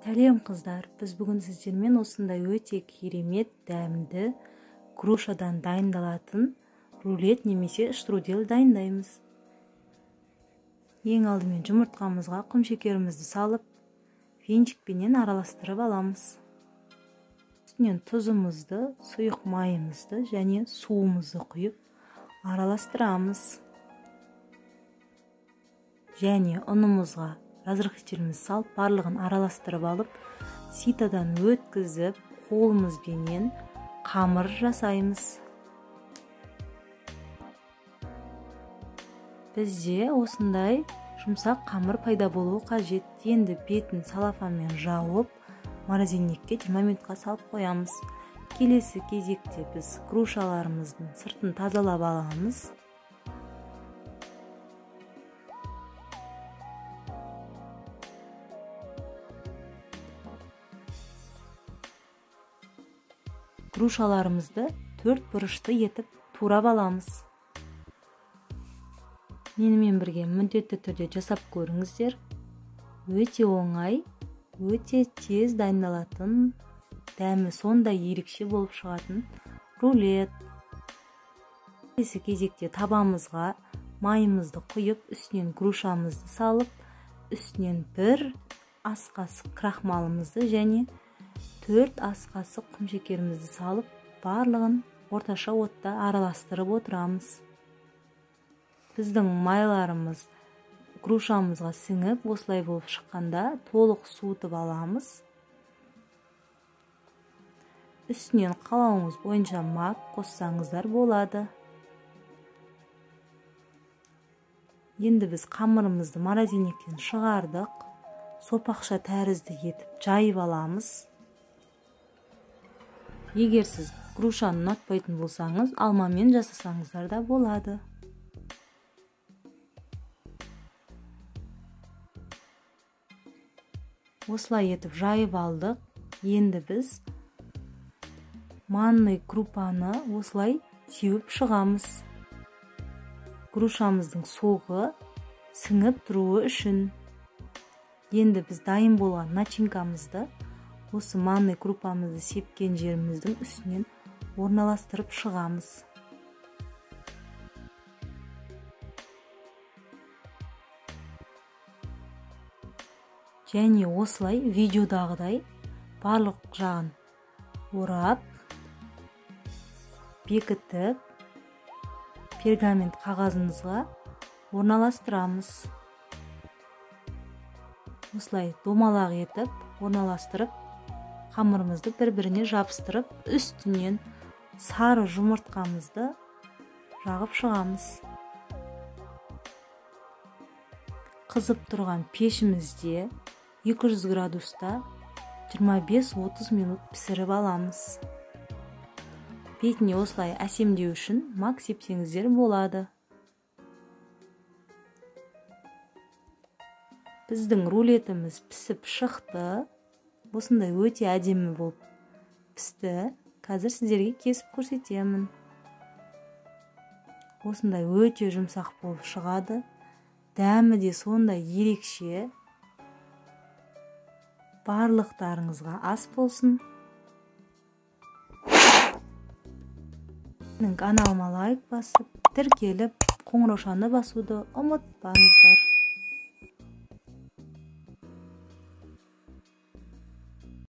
Сәлем қыздар, біз бүгін сіздермен осындай өте керемет дәмді грушадан дайындалатын рулет немесе штрудель дайындаймыз. Ең алдымен жұмыртқамызға құмшекерімізді салып, венчикпенен араластырып аламыз. Үстінен тұзымызды, сұйық майымызды және суымызды құйып араластырамыз. Және ұнымызға разрыхлителіміз салып, барлығын араластырып алып, ситадан өткізіп, қолымызбенен қамыр жасаймыз. Бізде осындай жұмсақ қамыр пайда болуы қажет. Енді бетін салафанмен жауып, морозильникке 20 минутқа салып қоямыз. Келесі кезекте біз грушаларымыздың сыртын тазалап аламыз. Грушаларымызды 4 бұрышты етіп турап аламыз. Менімен бірге міндетті түрде жасап көріңіздер. Өте оңай, өте тез дайындалатын, дәмі сондай ерекше болып шығатын рулет. Келесі кезекте табамызға майымызды құйып, үстінен грушамызды салып, үстінен 1 ас қасық крахмалымызды және 4 ас қасық құмшекерімізді салып, барлығын орташа отта араластырып отырамыз. Біздің майларымыз грушамызға сіңіп, осылай болып шыққанда толық суытып аламыз. Үстінен қалауыңыз бойынша мак қоссаңыздар болады. Енді біз қамырымызды морозильниктен шығардық. Сопақша тәрізді етіп жайып аламыз. Егер сіз грушаны ұнатпайтын болсаңыз, алмамен жасасаңыздар да болады. Осылай етіп жайып алдық. Енді біз манный крупаны осылай сеуіп шығамыз. Грушамыздың соғы сіңіп тұруы үшін. Енді біз дайын болған начинкамызды осы манный крупамызды сепкен жеріміздің үстінен орналастырып шығамыз. Және осылай видеодағыдай барлық жағын орап, бекітіп, пергамент қағазымызға орналастырамыз. Осылай домалақ етіп орналастырып, қамырымызды бір-біріне жабыстырып, үстінен сары жұмыртқамызды жағып шығамыз. Қызып тұрған пешімізде 200 градуста 25-30 минут пісіріп аламыз. Бетіне осылай әсемдеу үшін мак сепсеңіздер болады. Біздің рулетіміз пісіп шықты. Осындай өте әдемі болып пісті. Қазір сіздерге кесіп көрсетемін. Осындай өте жұмсақ болып шығады. Дәмі де сондай ерекше. Барлықтарыңызға ас болсын. Каналыма лайк басып, тіркеліп, қоңыраушаны басуды ұмытпаңыздар.